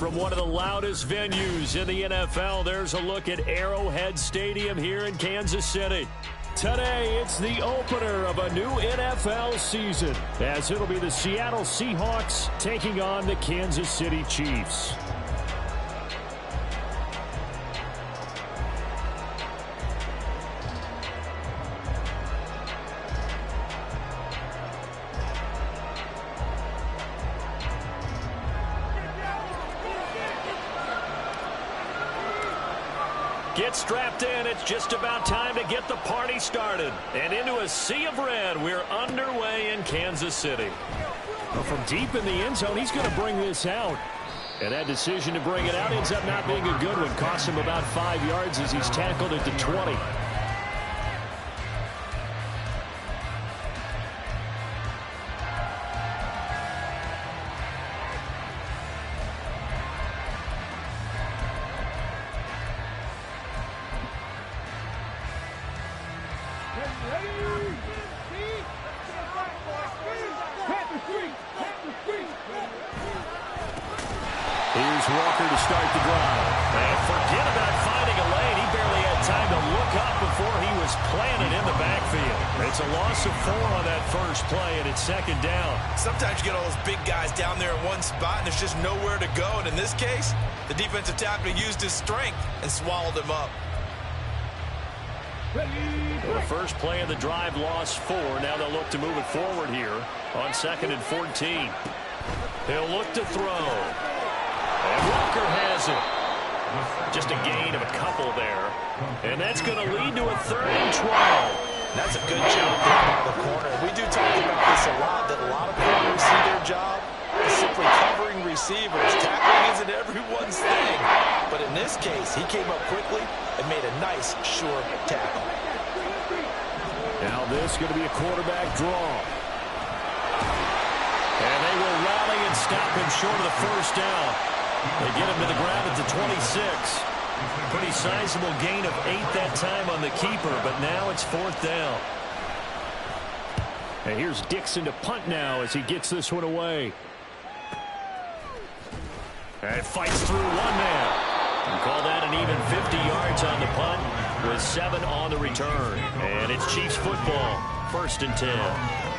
From one of the loudest venues in the NFL, there's a look at Arrowhead Stadium here in Kansas City. Today, it's the opener of a new NFL season, as it'll be the Seattle Seahawks taking on the Kansas City Chiefs. Get strapped in. It's just about time to get the party started. And into a sea of red, we're underway in Kansas City. Well, from deep in the end zone, he's going to bring this out. And that decision to bring it out ends up not being a good one. Costs him about 5 yards as he's tackled at the 20. Here's Walker to start the drive. And forget about finding a lane. He barely had time to look up before he was planted in the backfield. It's a loss of 4 on that first play, and it's second down. Sometimes you get all those big guys down there in one spot, and there's just nowhere to go. And in this case, the defensive tackle used his strength and swallowed him up. The first play of the drive lost 4. Now they'll look to move it forward here on 2nd and 14. He'll look to throw. And Walker has it. Just a gain of a couple there. And that's going to lead to a 3rd and 12. That's a good job there by the corner. We do talk about this a lot, that a lot of corners see their job as simply covering receivers. Tackling isn't everyone's thing. But in this case, he came up quickly and made a nice, sure tackle. Now this is going to be a quarterback draw. And they will rally and stop him short of the first down. They get him to the ground at the 26. Pretty sizable gain of 8 that time on the keeper, but now it's 4th down. And here's Dixon to punt now as he gets this one away. And fights through one man. We call that an even 50 yards on the punt with 7 on the return. And it's Chiefs football, 1st and 10.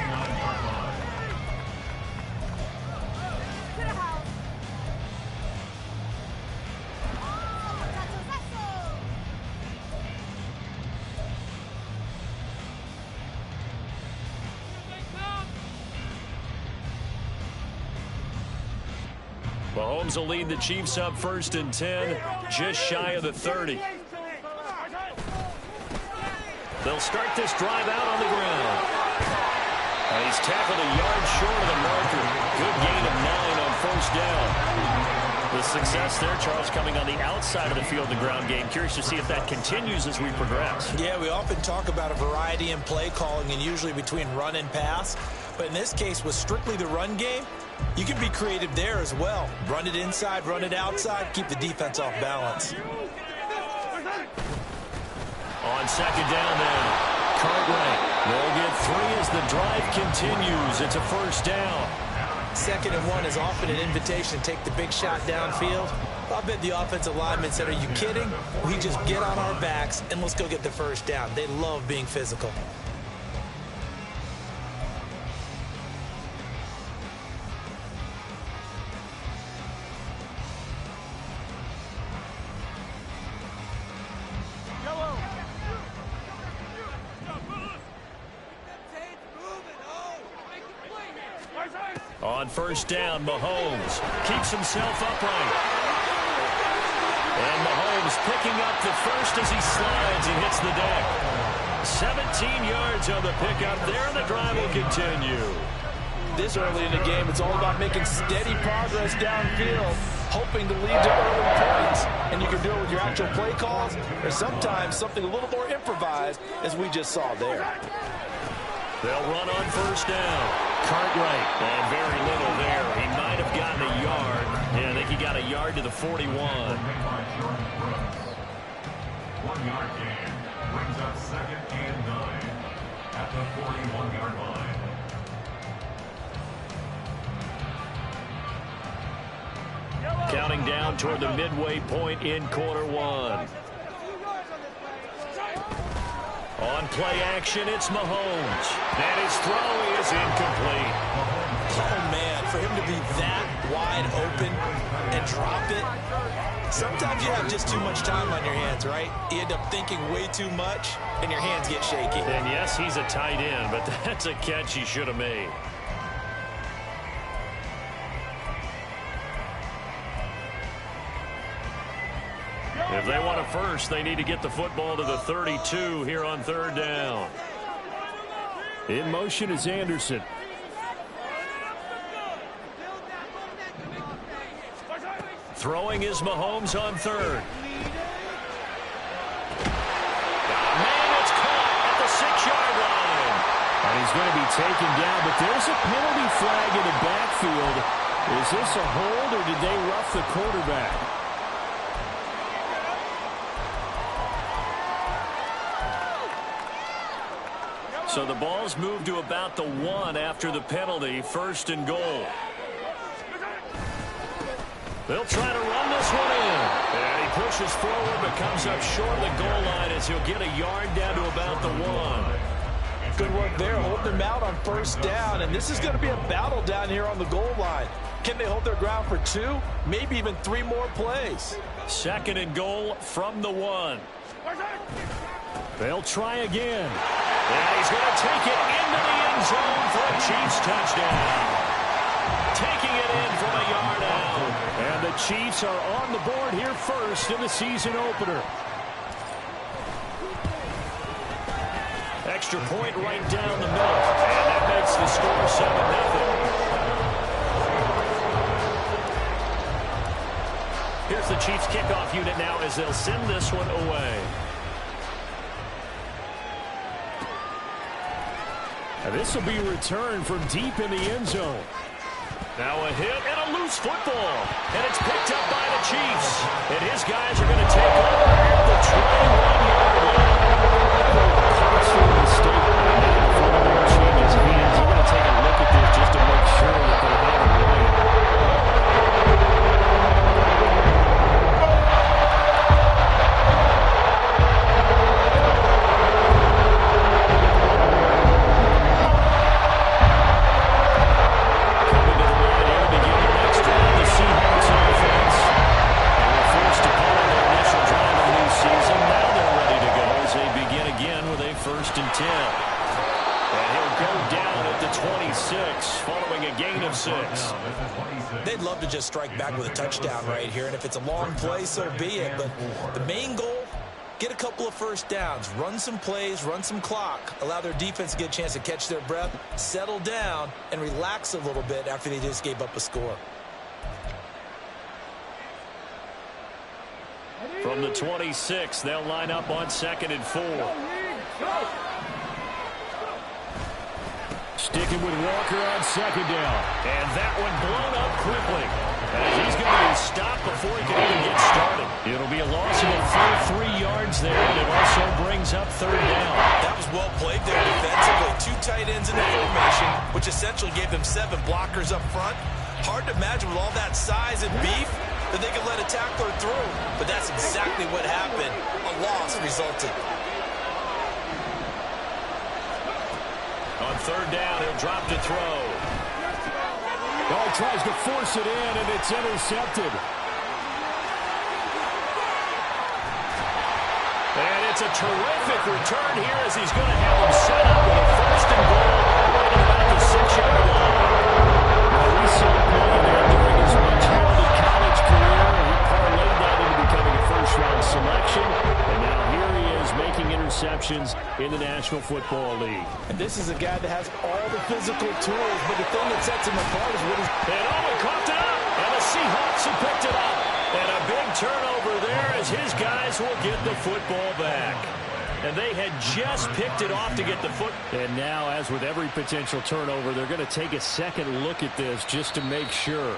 Mahomes will lead the Chiefs up 1st and 10, just shy of the 30. They'll start this drive out on the ground. And he's tackled a yard short of the marker. Good gain of 9 on 1st down. The success there, Charles, coming on the outside of the field in the ground game. Curious to see if that continues as we progress. Yeah, we often talk about a variety in play calling and usually between run and pass. But in this case, with strictly the run game, you can be creative there as well. Run it inside, run it outside, keep the defense off balance. On 2nd down then, Cartwright will get 3 as the drive continues. It's a 1st down. 2nd and 1 is often an invitation to take the big shot downfield. I bet the offensive lineman said, are you kidding? We just get on our backs and let's go get the 1st down. They love being physical. On 1st down, Mahomes keeps himself upright. And Mahomes picking up the 1st as he slides and hits the deck. 17 yards on the pickup there, and the drive will continue. This early in the game, it's all about making steady progress downfield, hoping to lead to early points. And you can do it with your actual play calls, or sometimes something a little more improvised, as we just saw there. They'll run on 1st down. Cartwright, and very little there. He might have gotten a yard. Yeah, I think he got a yard to the 41. 1 yard gain brings up 2nd and 9 at the 41-yard line. Counting down toward the midway point in quarter one. On play action, it's Mahomes. And his throw is incomplete. Oh, man, for him to be that wide open and drop it. Sometimes you have just too much time on your hands, right? You end up thinking way too much, and your hands get shaky. And yes, he's a tight end, but that's a catch he should have made. If they want a first, they need to get the football to the 32 here on third down. In motion is Anderson. Throwing is Mahomes on third. Man, it's caught at the 6-yard line. And he's going to be taken down, but there's a penalty flag in the backfield. Is this a hold, or did they rough the quarterback? So the ball's moved to about the 1 after the penalty, first and goal. They'll try to run this one in. And he pushes forward but comes up short of the goal line as he'll get a yard down to about the 1. Good work there, holding them out on first down. And this is going to be a battle down here on the goal line. Can they hold their ground for 2, maybe even 3 more plays? Second and goal from the 1. They'll try again. And he's going to take it into the end zone for a Chiefs touchdown. Taking it in from a yard out. And the Chiefs are on the board here first in the season opener. Extra point right down the middle. And that makes the score 7-0. Here's the Chiefs kickoff unit now as they'll send this one away. And this will be returned from deep in the end zone. Now a hit and a loose football. And it's picked up by the Chiefs. And his guys are going to take over at the 21-yard line. Costly mistake before the ball changes hands. You're going to take a look at this just to make sure that they have it right. First and 10. And he'll go down at the 26 following a gain of 6. They'd love to just strike back with a touchdown right here, and if it's a long play, so be it. But the main goal, get a couple of first downs, run some plays, run some clock, allow their defense to get a chance to catch their breath, settle down, and relax a little bit after they just gave up a score. From the 26, they'll line up on 2nd and 4. Sticking with Walker on 2nd down. And that one blown up quickly. As he's going to be stopped before he can even get started. It'll be a loss of a full 3 yards there, and it also brings up 3rd down. That was well played there defensively. 2 tight ends in the formation, which essentially gave them 7 blockers up front. Hard to imagine with all that size and beef that they could let a tackler through. But that's exactly what happened. A loss resulted. On 3rd down, he'll drop to throw. Oh, tries to force it in, and it's intercepted. And it's a terrific return here as he's going to have him set up with a 1st and goal right about the 6-yard line. Now, we saw Penny there during his much heralded college career. He parlayed that into becoming a first-round selection. And now here he is making interceptions in the National Football League. And this is a guy that has all the physical tools, but the thing that sets him apart is what he's... And he caught it up, and the Seahawks have picked it up. And a big turnover there as his guys will get the football back. And they had just picked it off to get the foot. And now, as with every potential turnover, they're going to take a second look at this just to make sure.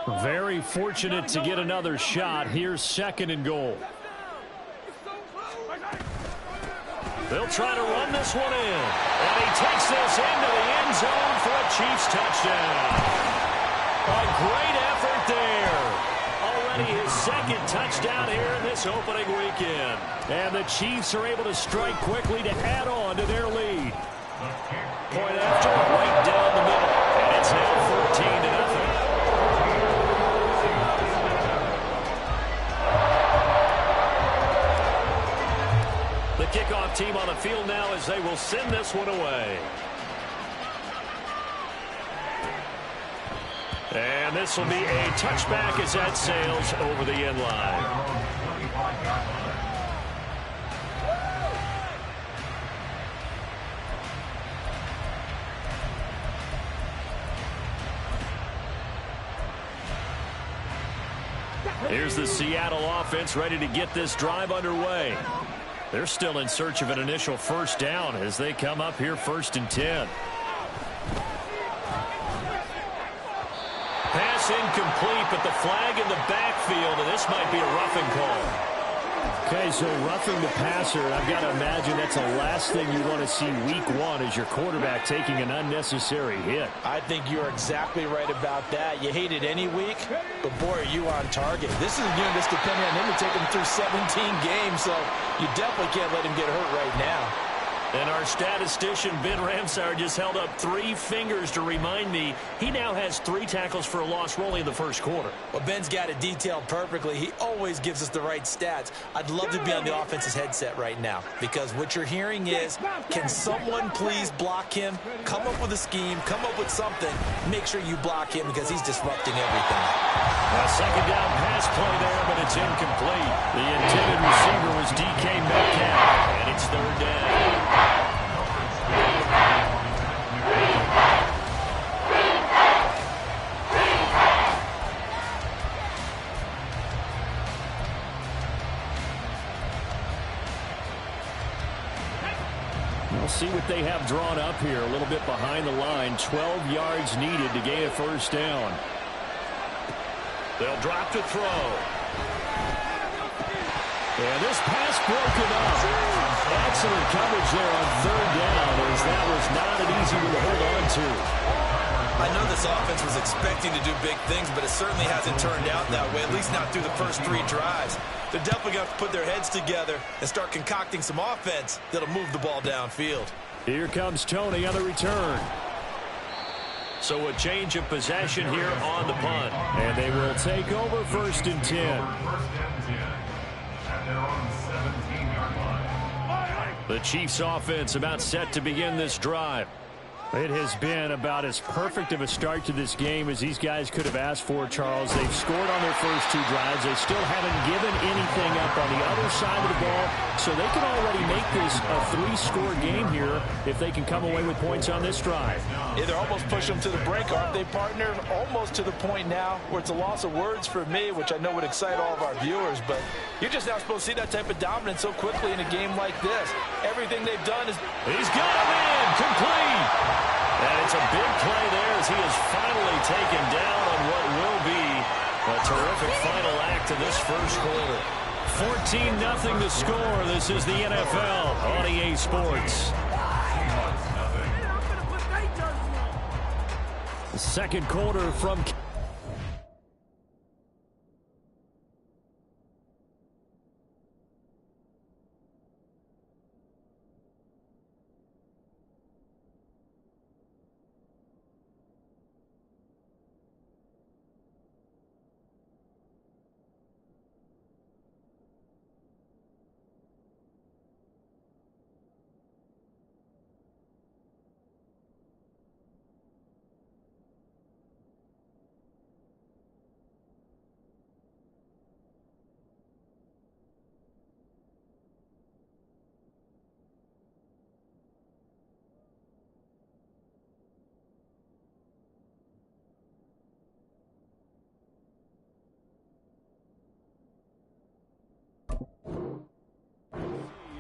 Very fortunate to get another shot. Here's 2nd and goal. They'll try to run this one in. And he takes this into the end zone for a Chiefs touchdown. A great effort there. Already his 2nd touchdown here in this opening weekend. And the Chiefs are able to strike quickly to add on to their lead. Point after, right down the middle. And it's now 14-0. The kickoff team on the field now as they will send this one away. And this will be a touchback as that sails over the end line. Here's the Seattle offense ready to get this drive underway. They're still in search of an initial first down as they come up here 1st and 10. Pass incomplete, but the flag in the backfield, and this might be a roughing call. Okay, so roughing the passer, I've got to imagine that's the last thing you want to see week 1 as your quarterback taking an unnecessary hit. I think you're exactly right about that. You hate it any week, but boy, are you on target. This is a game that's depending on him to take him through 17 games, so you definitely can't let him get hurt right now. And our statistician, Ben Ramsauer, just held up 3 fingers to remind me he now has 3 tackles for a loss only in the first quarter. Well, Ben's got it detailed perfectly. He always gives us the right stats. I'd love to be on the offense's headset right now because what you're hearing is, can someone please block him? Come up with a scheme. Come up with something. Make sure you block him because he's disrupting everything. A 2nd down pass play there, but it's incomplete. The intended receiver was DK Metcalf, and it's 3rd down. We'll see what they have drawn up here. A little bit behind the line. 12 yards needed to gain a first down. They'll drop to throw. And this pass broken up. Excellent coverage there on 3rd down as that was not an easy one to hold on to. I know this offense was expecting to do big things, but it certainly hasn't turned out that way, at least not through the first 3 drives. They're definitely going to have to put their heads together and start concocting some offense that'll move the ball downfield. Here comes Tony on the return. So a change of possession here on the punt. And they will take over 1st and 10. The Chiefs offense about set to begin this drive. It has been about as perfect of a start to this game as these guys could have asked for, Charles. They've scored on their first 2 drives. They still haven't given anything up on the other side of the ball, so they can already make this a 3-score game here if they can come away with points on this drive. Yeah, they're almost pushing them to the brink, aren't they, partner? Almost to the point now where it's a loss of words for me, which I know would excite all of our viewers, but you're just not supposed to see that type of dominance so quickly in a game like this. Everything they've done is... He's got him in! Complete! And it's a big play there as he is finally taken down on what will be a terrific final act of this first quarter. 14-0 to score. This is the NFL on EA Sports. The 2nd quarter from...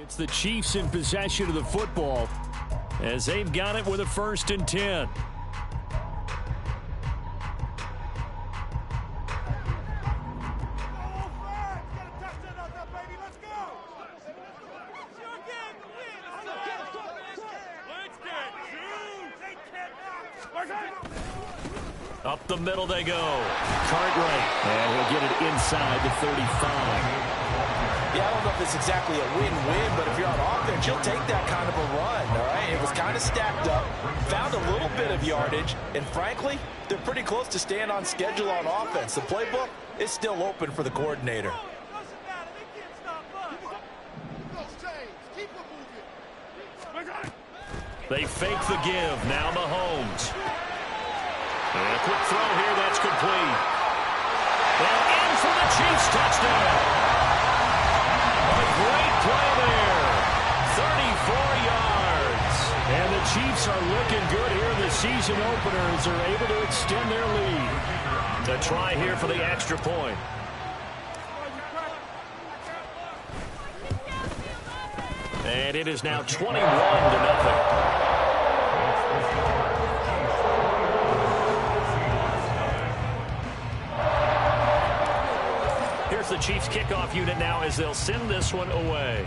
It's the Chiefs in possession of the football as they've got it with a 1st and 10. Up the middle they go. Cartwright. And he'll get it inside the 35. Yeah, I don't know if it's exactly a win-win, but if you're on offense, you'll take that kind of a run, all right? It was kind of stacked up, found a little bit of yardage, and frankly, they're pretty close to staying on schedule on offense. The playbook is still open for the coordinator. They fake the give. Now Mahomes. And a quick throw here. That's complete. And in for the Chiefs touchdown. A great play there. 34 yards. And the Chiefs are looking good here in the season opener as they're able to extend their lead. A try here for the extra point. And it is now 21-0. Here's the Chiefs kickoff unit now as they'll send this one away.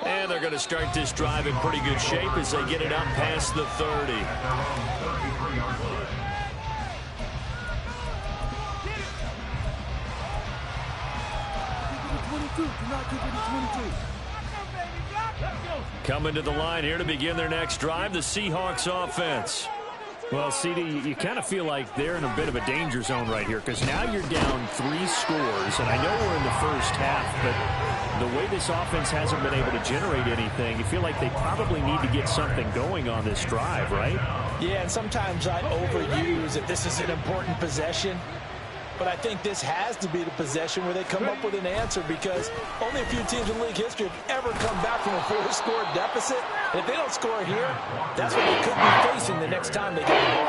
And they're going to start this drive in pretty good shape as they get it up past the 30. Coming to the line here to begin their next drive, the Seahawks offense. Well, CD, you kind of feel like they're in a bit of a danger zone right here because now you're down 3 scores, and I know we're in the first half, but the way this offense hasn't been able to generate anything, you feel like they probably need to get something going on this drive, right? Yeah, and sometimes I overuse it. This is an important possession. But I think this has to be the possession where they come up with an answer because only a few teams in league history have ever come back from a 4-score deficit. And if they don't score here, that's what they could be facing the next time they get the ball.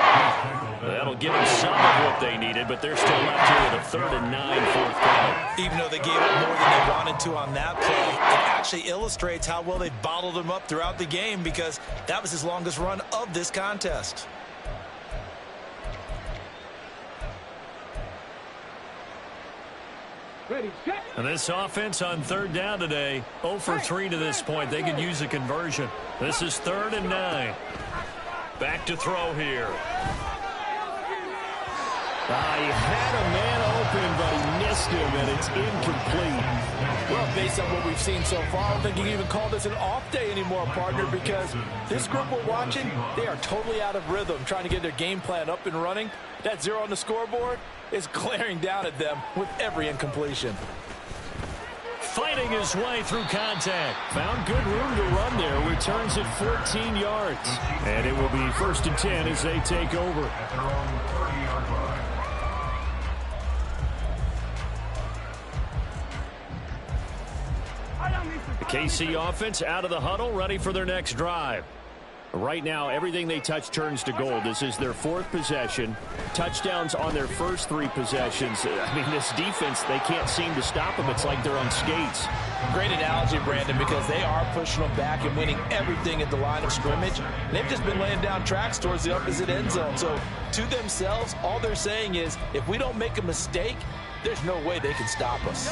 That'll give them some of what they needed, but they're still left here with a 3rd and 9 fourth play. Even though they gave up more than they wanted to on that play, it actually illustrates how well they bottled them up throughout the game because that was his longest run of this contest. And this offense on 3rd down today, 0 for 3 to this point. They could use a conversion. This is 3rd and 9. Back to throw here. He had a man open, but he missed him, and it's incomplete. Well, based on what we've seen so far, I don't think you can even call this an off day anymore, partner, because this group we're watching, they are totally out of rhythm, trying to get their game plan up and running. That 0 on the scoreboard is glaring down at them with every incompletion. Fighting his way through contact. Found good room to run there. Returns at 14 yards. And it will be 1st and 10 as they take over. The KC offense out of the huddle, ready for their next drive. Right now, everything they touch turns to gold. This is their 4th possession. Touchdowns on their first 3 possessions. I mean, this defense, they can't seem to stop them. It's like they're on skates. Great analogy, Brandon, because they are pushing them back and winning everything at the line of scrimmage. They've just been laying down tracks towards the opposite end zone. So, to themselves, all they're saying is, if we don't make a mistake, there's no way they can stop us.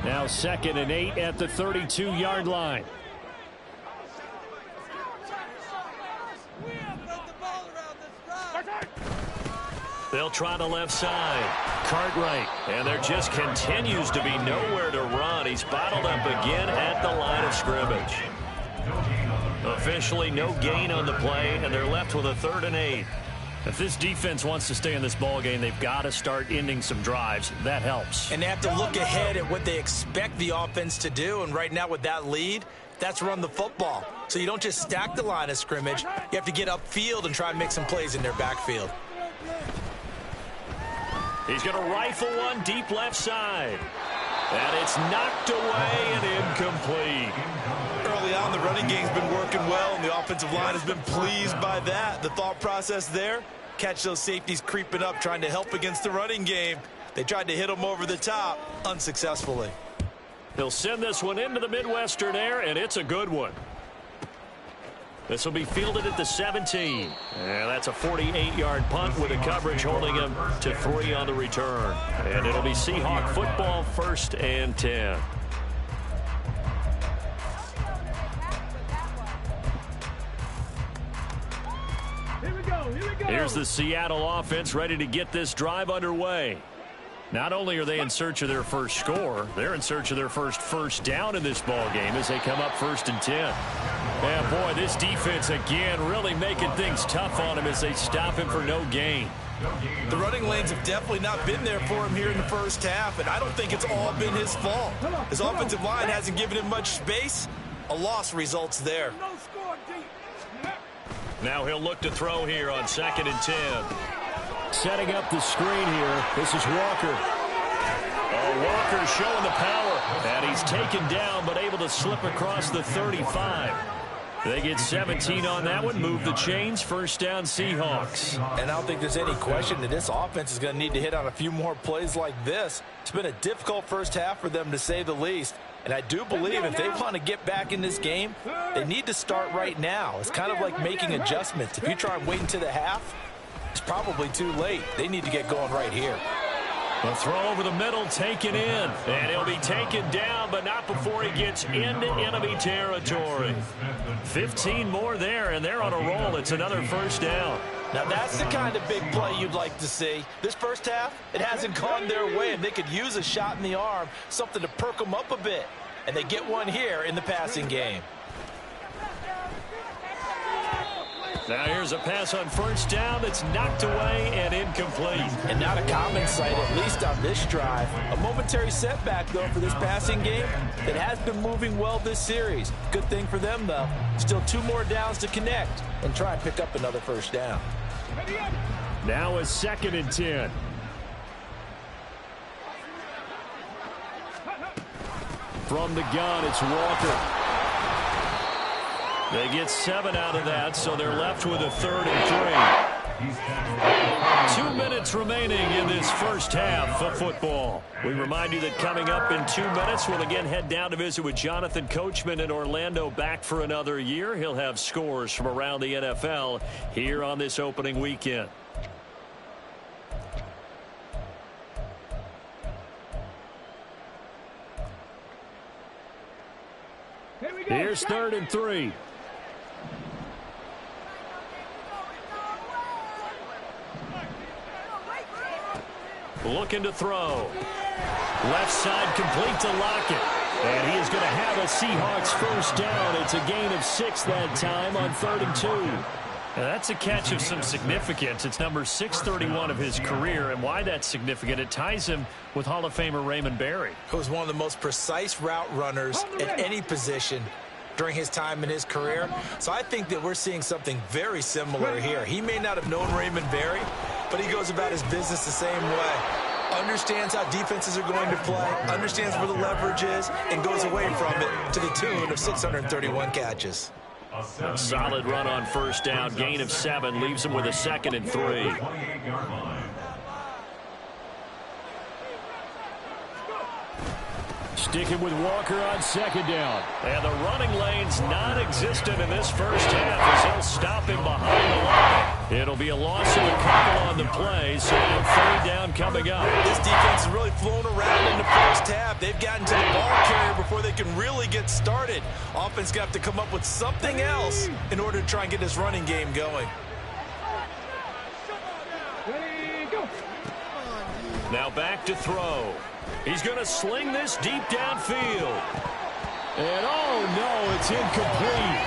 Now 2nd and 8 at the 32-yard line. They'll try the left side. Cartwright. And there just continues to be nowhere to run. He's bottled up again at the line of scrimmage. Officially no gain on the play, and they're left with a 3rd and 8. If this defense wants to stay in this ballgame, they've got to start ending some drives. That helps. And they have to look ahead at what they expect the offense to do. And right now with that lead, that's run the football. So you don't just stack the line of scrimmage. You have to get upfield and try and make some plays in their backfield. He's going to rifle one deep left side. And it's knocked away and incomplete. Early on, the running game's been working well, and the offensive line has been pleased by that. The thought process there, catch those safeties creeping up, trying to help against the running game. They tried to hit them over the top, unsuccessfully. He'll send this one into the Midwestern air, and it's a good one. This will be fielded at the 17. And that's a 48-yard punt with the coverage holding him to 3 on the return. And it'll be Seahawk football, 1st and 10. Here's the Seattle offense ready to get this drive underway. Not only are they in search of their first score, they're in search of their first down in this ball game as they come up 1st and 10. Yeah, boy, this defense again really making things tough on him as they stop him for no gain. The running lanes have definitely not been there for him here in the first half, and I don't think it's all been his fault. His offensive line hasn't given him much space. A loss results there. Now he'll look to throw here on 2nd and 10. Setting up the screen here. This is Walker. Oh, Walker showing the power. And he's taken down but able to slip across the 35. They get 17 on that one. Move the chains. 1st down Seahawks. And I don't think there's any question that this offense is going to need to hit on a few more plays like this. It's been a difficult first half for them, to say the least. And I do believe if they want to get back in this game, they need to start right now. It's kind of like making adjustments. If you try and wait until the half, it's probably too late. They need to get going right here. The throw over the middle taken in. And he'll be taken down, but not before he gets into enemy territory. 15 more there, and they're on a roll. It's another 1st down. Now that's the kind of big play you'd like to see. This first half, it hasn't gone their way, and they could use a shot in the arm, something to perk them up a bit. And they get one here in the passing game. Now here's a pass on 1st down that's knocked away and incomplete. And not a common sight, at least on this drive. A momentary setback, though, for this passing game that has been moving well this series. Good thing for them, though. Still 2 more downs to connect and try and pick up another 1st down. Now a 2nd and 10. From the gun, it's Walker. They get 7 out of that, so they're left with a 3rd and 3. 2 minutes remaining in this first half of football. We remind you that coming up in 2 minutes, we'll again head down to visit with Jonathan Coachman in Orlando, back for another year. He'll have scores from around the NFL here on this opening weekend. Here's 3rd and 3. Looking to throw. Left side complete to Lockett. And he is going to have a Seahawks 1st down. It's a gain of 6 that time on 3rd and 2. Now that's a catch of some significance. It's number 631 of his career. And why that's significant, it ties him with Hall of Famer Raymond Berry, who was one of the most precise route runners at any position during his time in his career. So I think that we're seeing something very similar here. He may not have known Raymond Berry, but he goes about his business the same way. Understands how defenses are going to play, understands where the leverage is, and goes away from it to the tune of 631 catches. A solid run on 1st down, gain of 7, leaves him with a 2nd and 3. Sticking with Walker on 2nd down. And the running lane's non-existent in this first half as he'll stop him behind the line. It'll be a loss of a couple on the play, so 3rd down coming up. This defense has really flown around in the first half. They've gotten to the ball carrier before they can really get started. Offense got to come up with something else in order to try and get this running game going. Now back to throw. He's going to sling this deep downfield. And oh no, it's incomplete.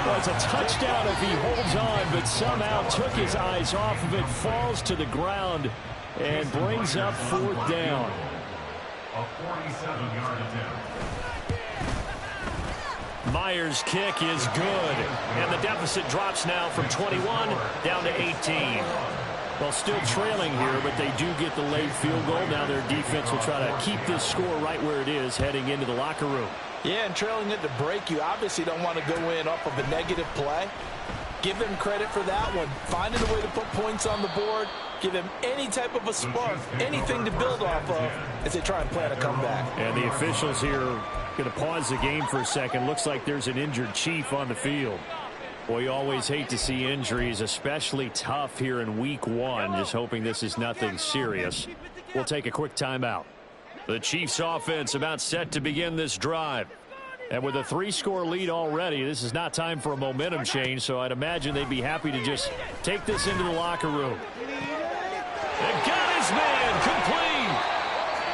Well, it's a touchdown if he holds on, but somehow took his eyes off of it, falls to the ground, and brings up 4th down. A 47-yard attempt. Myers' kick is good. And the deficit drops now from 21 down to 18. Well, still trailing here, but they do get the late field goal. Now their defense will try to keep this score right where it is heading into the locker room. Yeah, and trailing it to break, you obviously don't want to go in off of a negative play. Give them credit for that one. Finding a way to put points on the board. Give them any type of a spark, anything to build off of as they try and plan a comeback. And the officials here going to pause the game for a second. Looks like there's an injured Chief on the field. Boy, you always hate to see injuries, especially tough here in week 1. Just hoping this is nothing serious. We'll take a quick timeout. The Chiefs offense about set to begin this drive. And with a 3-score lead already, this is not time for a momentum change, so I'd imagine they'd be happy to just take this into the locker room. And got his man complete.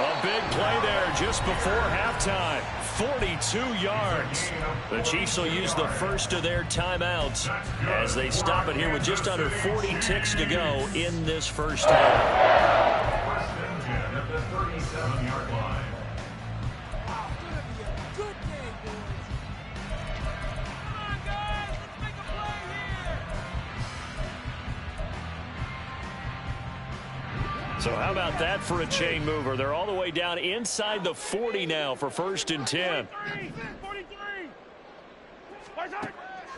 A big play there just before halftime. 42 yards. The Chiefs will use the first of their timeouts as they stop it here with just under 40 ticks to go in this first half. First and 10 at the 37-yard line. So how about that for a chain mover? They're all the way down inside the 40 now for first and 10.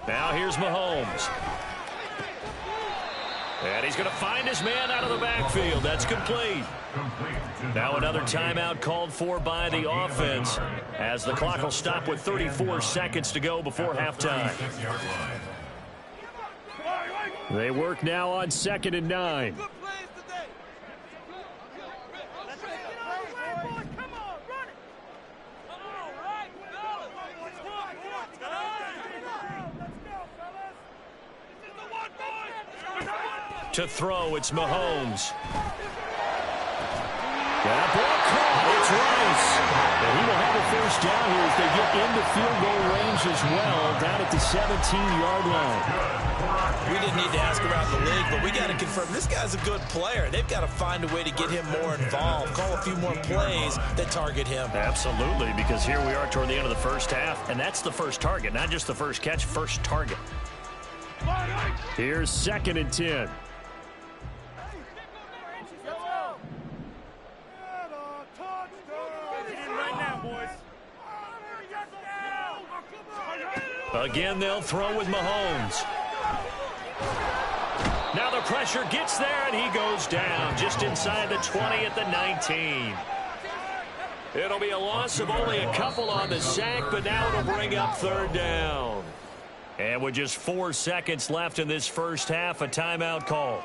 Now here's Mahomes. And he's going to find his man out of the backfield. That's complete. Now another timeout called for by the offense as the clock will stop with 34 seconds to go before halftime. They work now on 2nd and 9. To throw, it's Mahomes. That ball caught. It's Rice. And he will have a first down here as they get into field goal range as well, down at the 17-yard line. We didn't need to ask around the league, but we got to confirm this guy's a good player. They've got to find a way to get him more involved, call a few more plays that target him. Absolutely, because here we are toward the end of the first half, and that's the first target, not just the first catch, first target. Here's 2nd and 10. Again, they'll throw with Mahomes. Now the pressure gets there, and he goes down just inside the 20 at the 19. It'll be a loss of only a couple on the sack, but now it'll bring up 3rd down. And with just 4 seconds left in this first half, a timeout call.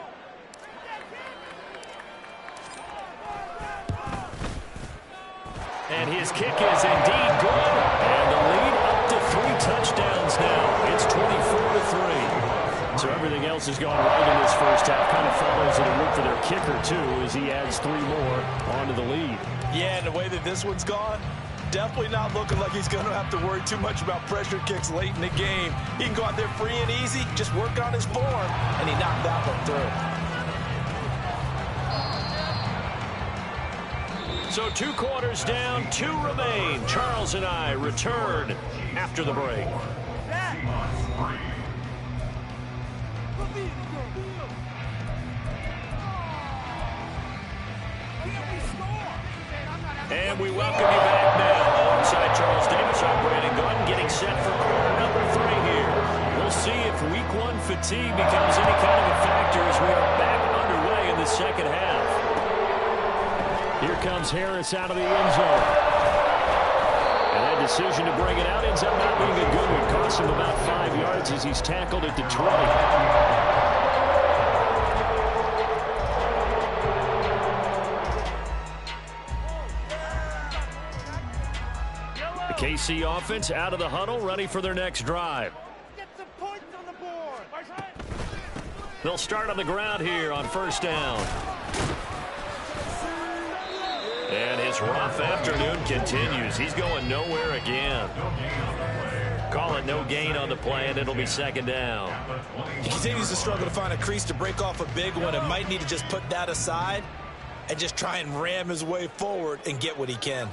And his kick is indeed good. And the lead up to 3 touchdowns now. It's 24-3. So everything else has gone right in this first half. Kind of follows in a route for their kicker, too, as he adds 3 more onto the lead. Yeah, and the way that this one's gone, definitely not looking like he's going to have to worry too much about pressure kicks late in the game. He can go out there free and easy, just work on his form, and he knocked that one through. So 2 quarters down, 2 remain. Charles and I return after the break. And we welcome you back now. Alongside Charles Davis, I'm Brandon Gordon, getting set for quarter number 3 here. We'll see if week 1 fatigue becomes any kind of a factor as we are back underway in the second half. Here comes Harris out of the end zone. And that decision to bring it out ends up not being a good one. Costs him about 5 yards as he's tackled at the 20. KC offense out of the huddle, ready for their next drive. Get some points on the board. They'll start on the ground here on first down. And his rough afternoon continues. He's going nowhere again. Call it no gain on the play, and it'll be second down. He continues to struggle to find a crease to break off a big one and might need to just put that aside and just try and ram his way forward and get what he can.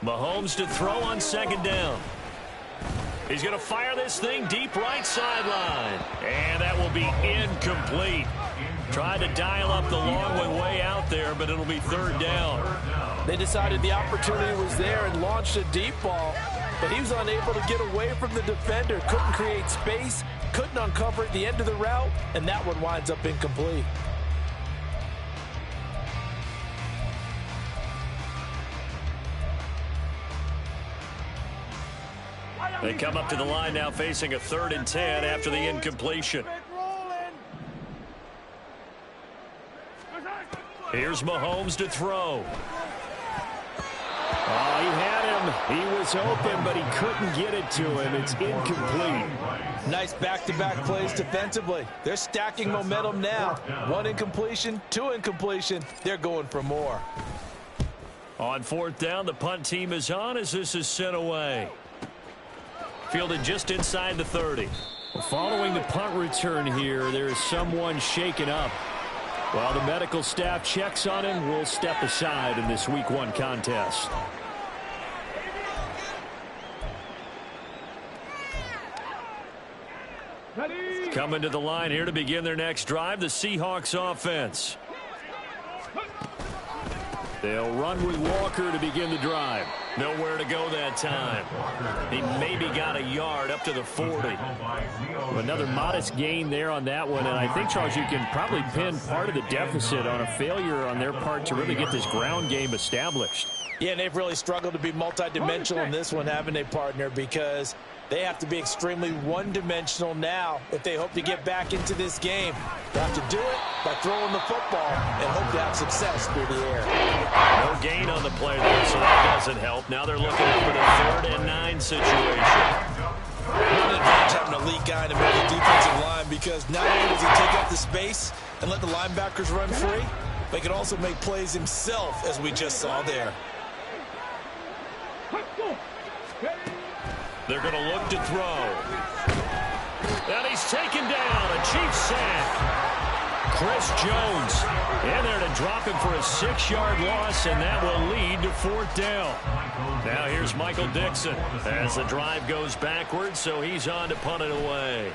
Mahomes to throw on second down. He's going to fire this thing deep right sideline. And that will be incomplete. Tried to dial up the long one way out there, but it'll be 3rd down. They decided the opportunity was there and launched a deep ball, but he was unable to get away from the defender. Couldn't create space, couldn't uncover at the end of the route, and that one winds up incomplete. They come up to the line now facing a 3rd and 10 after the incompletion. Here's Mahomes to throw. Oh, he had him. He was open, but he couldn't get it to him. It's incomplete. Nice back-to-back plays defensively. They're stacking momentum now. 1 incompletion, 2 incompletion. They're going for more. On 4th down, the punt team is on as this is sent away. Fielded just inside the 30. Following the punt return here, there is someone shaken up. While the medical staff checks on him, we'll step aside in this Week 1 contest. Coming to the line here to begin their next drive, the Seahawks offense. They'll run with Walker to begin the drive. Nowhere to go that time. He maybe got a yard up to the 40. Another modest gain there on that one, and I think, Charles, you can probably pin part of the deficit on a failure on their part to really get this ground game established. Yeah, and they've really struggled to be multidimensional in this one, haven't they, partner? Because they have to be extremely one-dimensional now if they hope to get back into this game. They have to do it by throwing the football and hope to have success through the air. No gain on the play there, so that doesn't help. Now they're looking for the 3rd and 9 situation. One advantage having an elite guy in the middle of the defensive line, because not only does he take up the space and let the linebackers run free, but he can also make plays himself, as we just saw there. They're going to look to throw. And he's taken down. A Chiefs sack. Chris Jones in there to drop him for a 6-yard loss, and that will lead to 4th down. Now here's Michael Dixon as the drive goes backwards, so he's on to punt it away.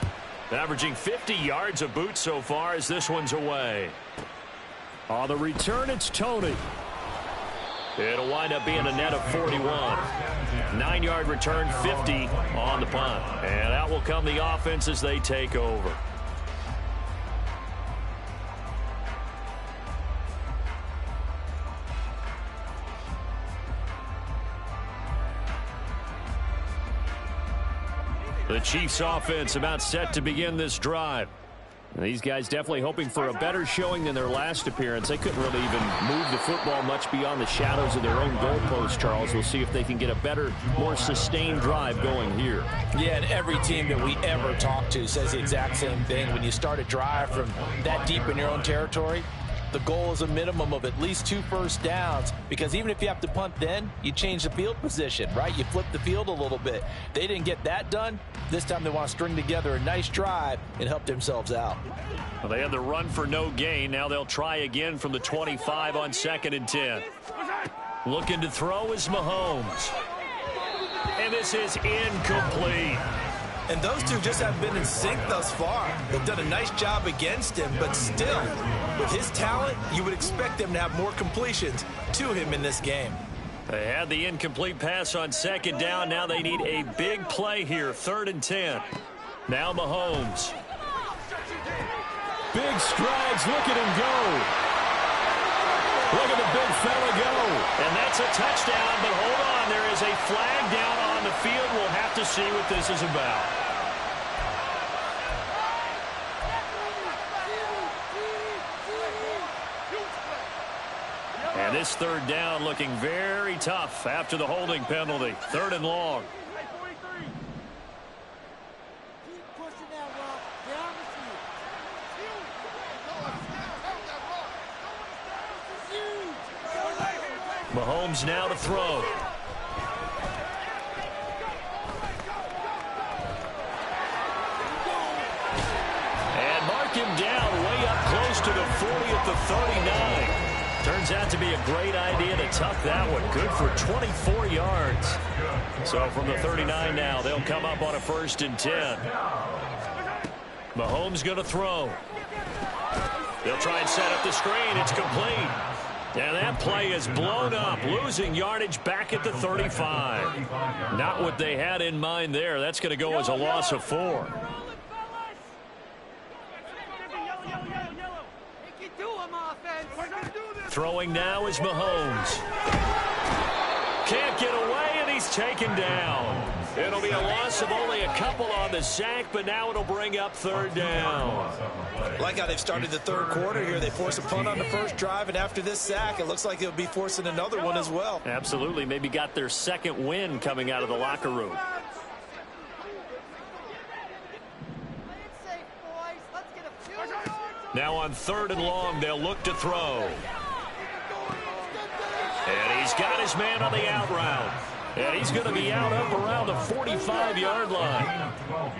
Averaging 50 yards a boot so far as this one's away. On the return, it's Tony. It'll wind up being a net of 41. 9-yard return, 50 on the punt. And out will come the offense as they take over. The Chiefs offense about set to begin this drive. These guys definitely hoping for a better showing than their last appearance. They couldn't really even move the football much beyond the shadows of their own goalpost, Charles. We'll see if they can get a better, more sustained drive going here. Yeah, and every team that we ever talk to says the exact same thing. When you start a drive from that deep in your own territory, the goal is a minimum of at least 2 first downs, because even if you have to punt then, you change the field position, right? You flip the field a little bit. They didn't get that done. This time they want to string together a nice drive and help themselves out. Well, they had the run for no gain. Now they'll try again from the 25 on 2nd and 10. Looking to throw is Mahomes. And this is incomplete. And those two just haven't been in sync thus far. They've done a nice job against him, but still, with his talent, you would expect them to have more completions to him in this game. They had the incomplete pass on 2nd down. Now they need a big play here, 3rd and 10. Now Mahomes. Big strides. Look at him go. Look at the big fella go. And that's a touchdown, but hold on. There is a flag down on the field. We'll have to see what this is about. And this 3rd down looking very tough after the holding penalty. 3rd and long. Mahomes now to throw. And mark him down way up close to the 40 at the 39. Turns out to be a great idea to tuck that one. Good for 24 yards. So from the 39 now, they'll come up on a 1st and 10. Mahomes going to throw. They'll try and set up the screen. It's complete. And that play is blown up, losing yardage back at the 35. Not what they had in mind there. That's going to go as a loss of 4. Throwing now is Mahomes. Can't get away, and he's taken down. It'll be a loss of only a couple on the sack, but now it'll bring up third down. Like how they've started the third quarter here. They force a punt on the first drive, and after this sack, it looks like they'll be forcing another one as well. Absolutely. Maybe got their second win coming out of the locker room. Now on 3rd and long, they'll look to throw. And he's got his man on the out route. And he's going to be out up around the 45-yard line.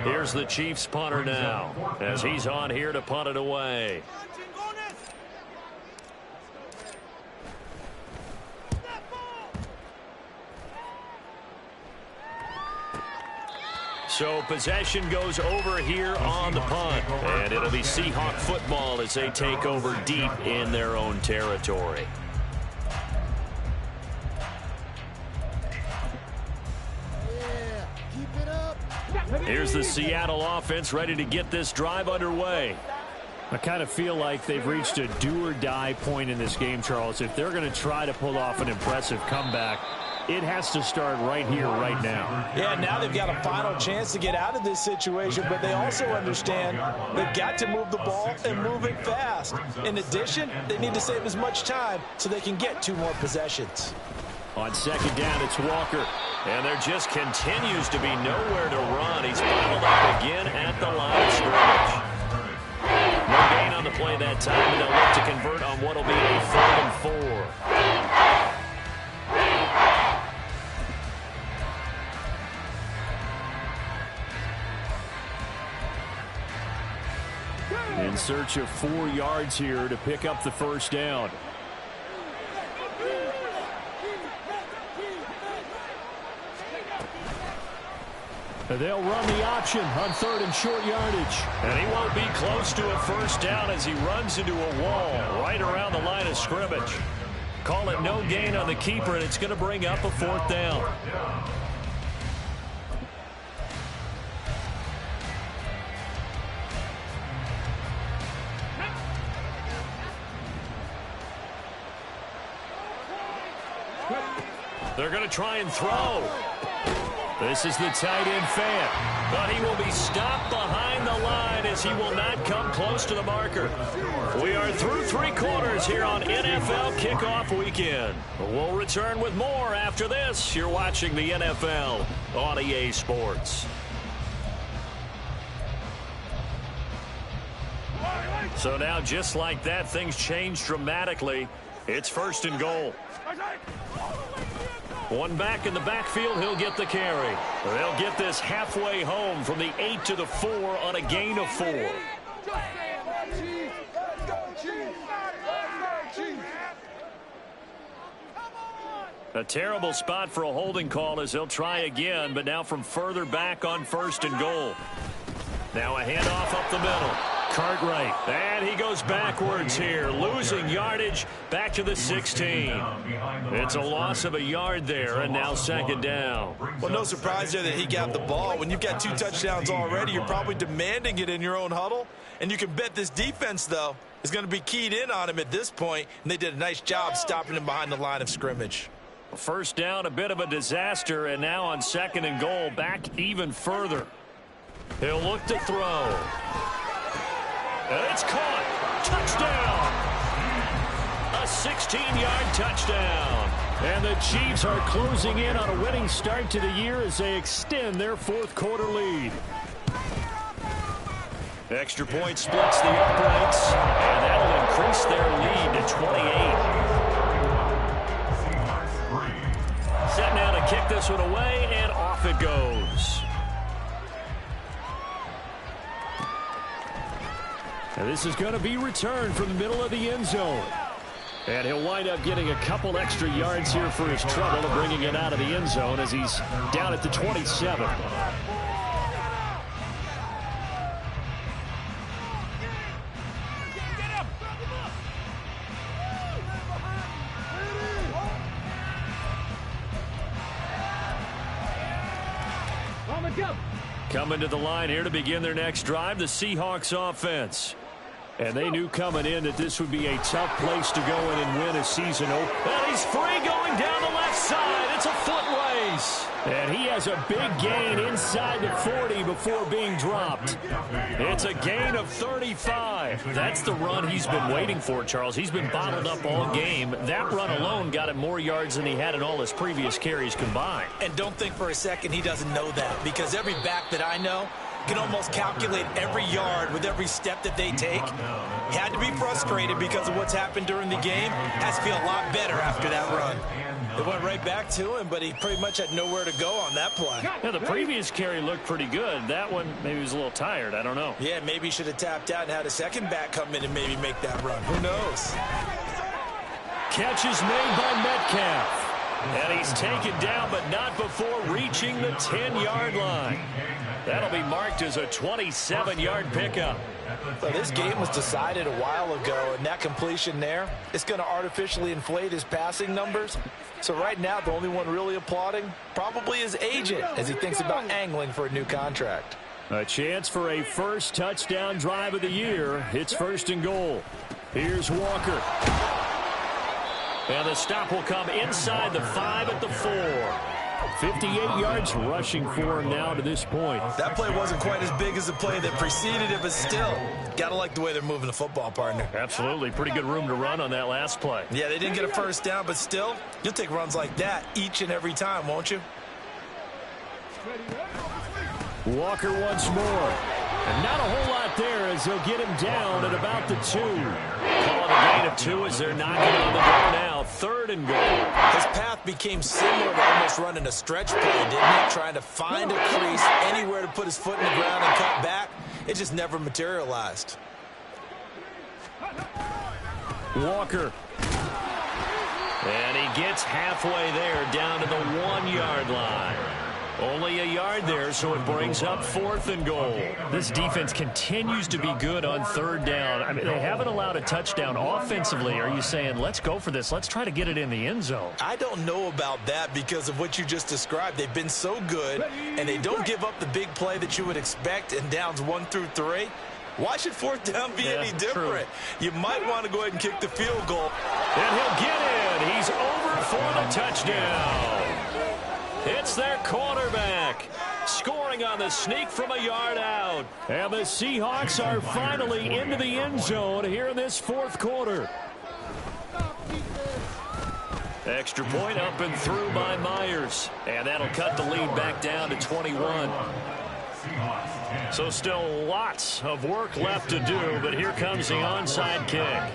Here's the Chiefs punter now as he's on here to punt it away. So possession goes over here on the punt. And it'll be Seahawk football as they take over deep in their own territory. Here's the Seattle offense ready to get this drive underway. I kind of feel like they've reached a do-or-die point in this game, Charles. If they're going to try to pull off an impressive comeback, it has to start right here, right now. Yeah, now they've got a final chance to get out of this situation, but they also understand they've got to move the ball and move it fast. In addition, they need to save as much time so they can get 2 more possessions. On 2nd down, it's Walker. And there just continues to be nowhere to run. He's bottled up again at the line of scrimmage. No gain on the play that time, and they'll look to convert on what will be a 3rd and 4. In search of 4 yards here to pick up the first down. They'll run the option on 3rd and short yardage. And he won't be close to a first down as he runs into a wall right around the line of scrimmage. Call it no gain on the keeper, and it's going to bring up a 4th down. They're going to try and throw. This is the tight end fan, but he will be stopped behind the line as he will not come close to the marker. We are through 3 quarters here on NFL Kickoff Weekend. We'll return with more after this. You're watching the NFL on EA Sports. So now, just like that, things change dramatically. It's 1st and goal. One back in the backfield, he'll get the carry. They'll get this halfway home from the 8 to the 4 on a gain of 4. A terrible spot for a holding call as they'll try again, but now from further back on 1st and goal. Now a handoff up the middle. Cartwright, and he goes backwards here, losing yardage back to the 16. It's a loss of a yard there, and now 2nd down. Well, no surprise there that he got the ball. When you've got 2 touchdowns already, you're probably demanding it in your own huddle. And you can bet this defense, though, is going to be keyed in on him at this point, and they did a nice job stopping him behind the line of scrimmage. First down, a bit of a disaster, and now on 2nd and goal, back even further. He'll look to throw. And it's caught. Touchdown. A 16-yard touchdown. And the Chiefs are closing in on a winning start to the year as they extend their 4th quarter lead. Extra point splits the uprights, and that'll increase their lead to 28. Set now to kick this one away, and off it goes. And this is going to be returned from the middle of the end zone. And he'll wind up getting a couple extra yards here for his trouble of bringing it out of the end zone as he's down at the 27. Coming to the line here to begin their next drive, the Seahawks offense. And they knew coming in that this would be a tough place to go in and win a season opener. And he's free going down the left side. It's a foot race. And he has a big gain inside the 40 before being dropped. It's a gain of 35. That's the run he's been waiting for, Charles. He's been bottled up all game. That run alone got him more yards than he had in all his previous carries combined. And don't think for a second he doesn't know that, because every back that I know can almost calculate every yard with every step that they take. He had to be frustrated because of what's happened during the game. Has to feel a lot better after that run. It went right back to him, but he pretty much had nowhere to go on that play. Yeah, the previous carry looked pretty good. That one, maybe he was a little tired. I don't know. Yeah, maybe he should have tapped out and had a second back come in and maybe make that run. Who knows? Catch is made by Metcalf. And he's taken down, but not before reaching the 10-yard line. That'll be marked as a 27-yard pickup. So this game was decided a while ago, and that completion there, it's going to artificially inflate his passing numbers. So right now, the only one really applauding probably his agent as he thinks about angling for a new contract. A chance for a first touchdown drive of the year. It's 1st and goal. Here's Walker. And the stop will come inside the 5 at the 4. 58 yards rushing for him now to this point. That play wasn't quite as big as the play that preceded it, but still, got to like the way they're moving the football, partner. Absolutely. Pretty good room to run on that last play. Yeah, they didn't get a first down, but still, you'll take runs like that each and every time, won't you? Walker once more. And not a whole lot there as they'll get him down at about the 2. Calling a gain of 2 as they're knocking on the door now. 3rd and goal. His path became similar to almost running a stretch play, didn't it? Trying to find a crease, anywhere to put his foot in the ground and cut back. It just never materialized. Walker. And he gets halfway there down to the 1-yard line. Only a yard there, so it brings up 4th and goal. This defense continues to be good on 3rd down. I mean, they haven't allowed a touchdown offensively. Are you saying, let's go for this? Let's try to get it in the end zone. I don't know about that because of what you just described. They've been so good, and they don't give up the big play that you would expect in downs 1 through 3. Why should 4th down be any different? True. You might want to go ahead and kick the field goal. And he'll get in. He's over for the touchdown. It's their quarterback, scoring on the sneak from a yard out. And the Seahawks are finally into the end zone here in this 4th quarter. Extra point up and through by Myers. And that'll cut the lead back down to 21. So still lots of work left to do, but here comes the onside kick.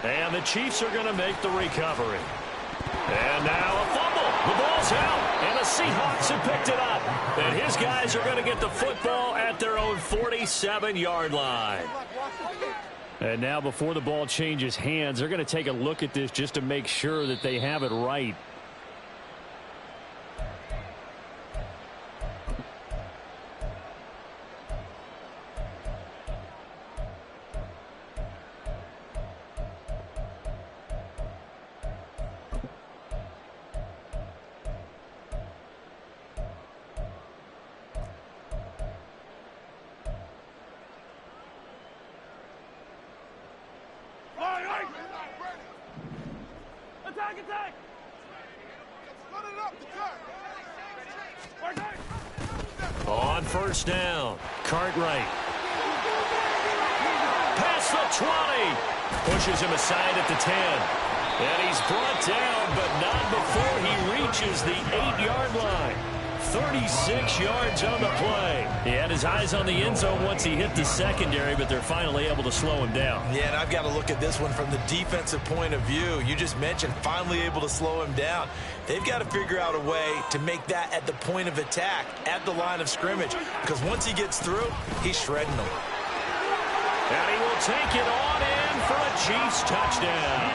And the Chiefs are going to make the recovery. And now a fumble. The ball's out. And the Seahawks have picked it up. And his guys are going to get the football at their own 47-yard line. And now before the ball changes hands, they're going to take a look at this just to make sure that they have it right. On 1st down, Cartwright. Past the 20. Pushes him aside at the 10. And he's brought down, but not before he reaches the 8-yard line. 36 yards on the play. He had his eyes on the end zone once he hit the secondary, but they're finally able to slow him down. Yeah, and I've got to look at this one from the defensive point of view. You just mentioned finally able to slow him down. They've got to figure out a way to make that at the point of attack, at the line of scrimmage, because once he gets through, he's shredding them. And he will take it on in for a Chiefs touchdown.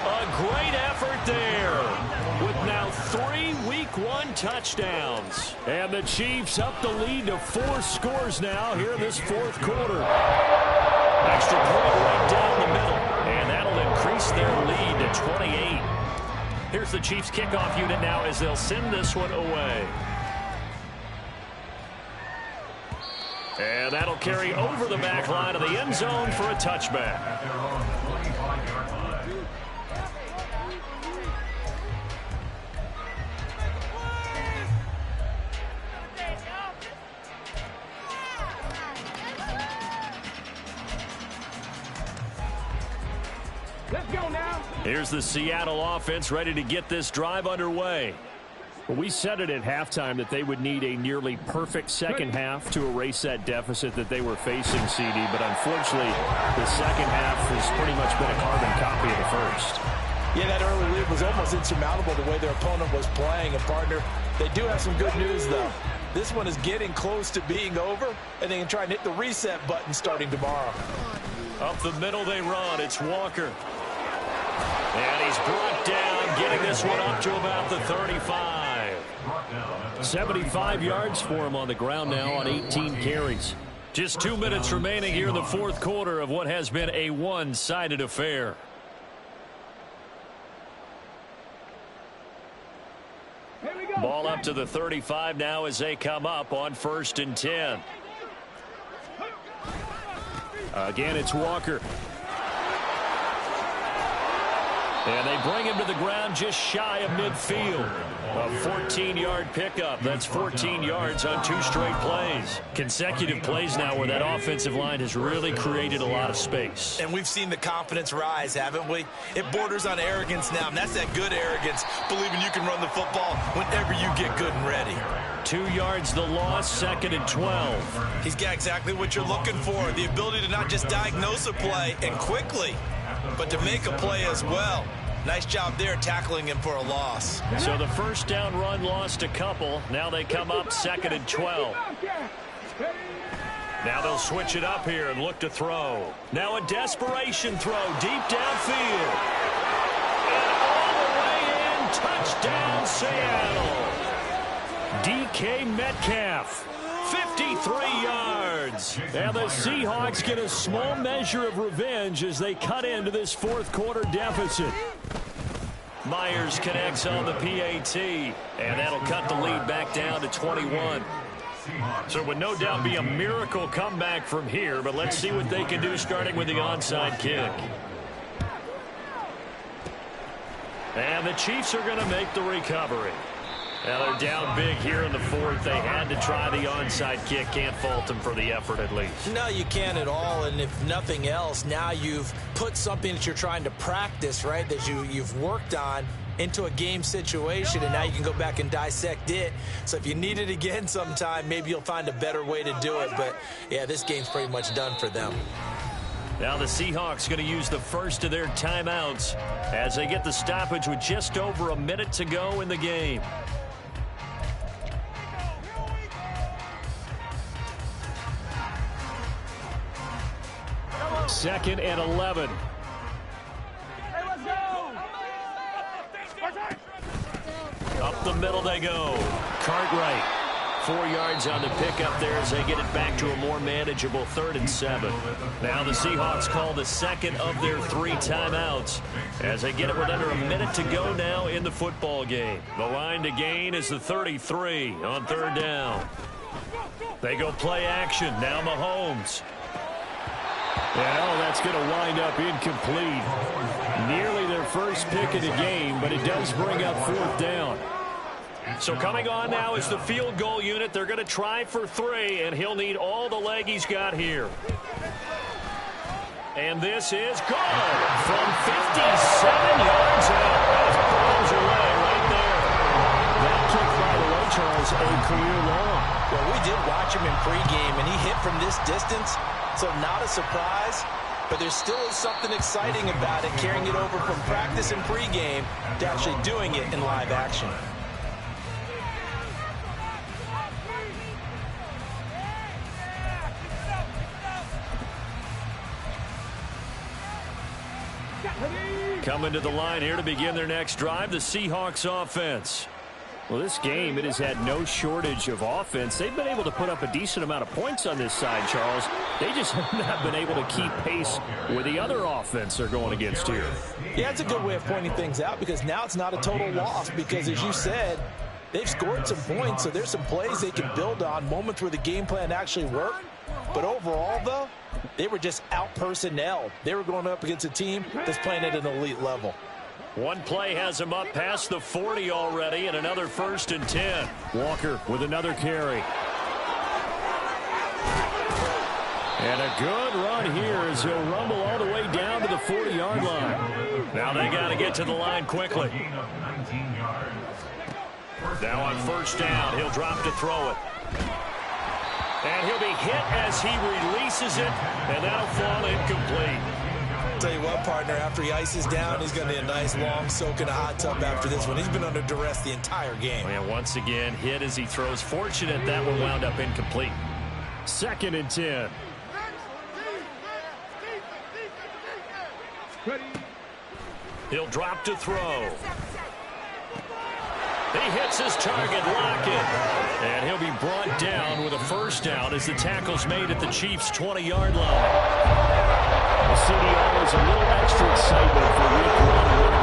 A great effort there with now 3 Week 1 touchdowns. And the Chiefs up the lead to 4 scores now here in this 4th quarter. Extra point right down the middle. And that'll increase their lead to 28. Here's the Chiefs kickoff unit now as they'll send this one away. And that'll carry over the back line of the end zone for a touchback. Here's the Seattle offense ready to get this drive underway. Well, we said it at halftime that they would need a nearly perfect second half to erase that deficit that they were facing, CD. But unfortunately, the second half has pretty much been a carbon copy of the first. Yeah, that early lead was almost insurmountable the way their opponent was playing. And, partner, they do have some good news, though. This one is getting close to being over, and they can try and hit the reset button starting tomorrow. Up the middle they run. It's Walker. And he's brought down, getting this one up to about the 35. 75 yards for him on the ground now on 18 carries. Just 2 minutes remaining here in the fourth quarter of what has been a one-sided affair. Ball up to the 35 now as they come up on 1st and 10. Again, it's Walker. And they bring him to the ground just shy of midfield. A 14-yard pickup. That's 14 yards on 2 straight plays. Consecutive plays now where that offensive line has really created a lot of space. And we've seen the confidence rise, haven't we? It borders on arrogance now, and that's that good arrogance, believing you can run the football whenever you get good and ready. 2 yards the loss, 2nd and 12. He's got exactly what you're looking for, the ability to not just diagnose a play and quickly, but to make a play as well. Nice job there tackling him for a loss. So the first down run lost a couple. Now they come up 2nd and 12. Now they'll switch it up here and look to throw. Now a desperation throw deep downfield. And all the way in, touchdown Seattle. DK Metcalf. 53 yards. And the Seahawks get a small measure of revenge as they cut into this fourth quarter deficit. Myers connects on the PAT, and that'll cut the lead back down to 21. So it would no doubt be a miracle comeback from here, but let's see what they can do starting with the onside kick. And the Chiefs are going to make the recovery. Now they're down big here in the fourth. They had to try the onside kick. Can't fault them for the effort at least. No, you can't at all. And if nothing else, now you've put something that you're trying to practice, right, that you've worked on into a game situation, and now you can go back and dissect it. So if you need it again sometime, maybe you'll find a better way to do it. But, yeah, this game's pretty much done for them. Now the Seahawks going to use the first of their timeouts as they get the stoppage with just over a minute to go in the game. 2nd and 11. Up the middle they go. Cartwright. 4 yards on the pickup there as they get it back to a more manageable 3rd and 7. Now the Seahawks call the second of their 3 timeouts as they get it with under a minute to go now in the football game. The line to gain is the 33 on 3rd down. They go play action. Now Mahomes. Well, that's going to wind up incomplete. Nearly their first pick of the game, but it does bring up 4th down. So coming on now is the field goal unit. They're going to try for 3, and he'll need all the leg he's got here. And this is good from 57 yards out. That blows away right there. That kick, by the way, Charles, a career long. Well, we did watch him in pregame, and he hit from this distance, so not a surprise. But there still is something exciting about it, carrying it over from practice and pregame to actually doing it in live action. Coming to the line here to begin their next drive, the Seahawks offense. Well, this game, it has had no shortage of offense. They've been able to put up a decent amount of points on this side, Charles. They just have not been able to keep pace with the other offense they're going against here. Yeah, it's a good way of pointing things out because now it's not a total loss because, as you said, they've scored some points, so there's some plays they can build on, moments where the game plan actually worked. But overall, though, they were just out-personnelled. They were going up against a team that's playing at an elite level. One play has him up past the 40 already, and another 1st and 10. Walker with another carry. And a good run here as he'll rumble all the way down to the 40-yard line. Now they got to get to the line quickly. Gain of 19 yards. Now on first down, he'll drop to throw it. And he'll be hit as he releases it, and that'll fall incomplete. Tell you what, partner, after he ices down, he's going to need a nice long soak in a hot tub after this one. He's been under duress the entire game. And once again, hit as he throws. Fortunate that one wound up incomplete. 2nd and 10. He'll drop to throw. He hits his target, Lockett. And he'll be brought down with a first down as the tackle's made at the Chiefs' 20-yard line. The city always a little extra excitement for week 1.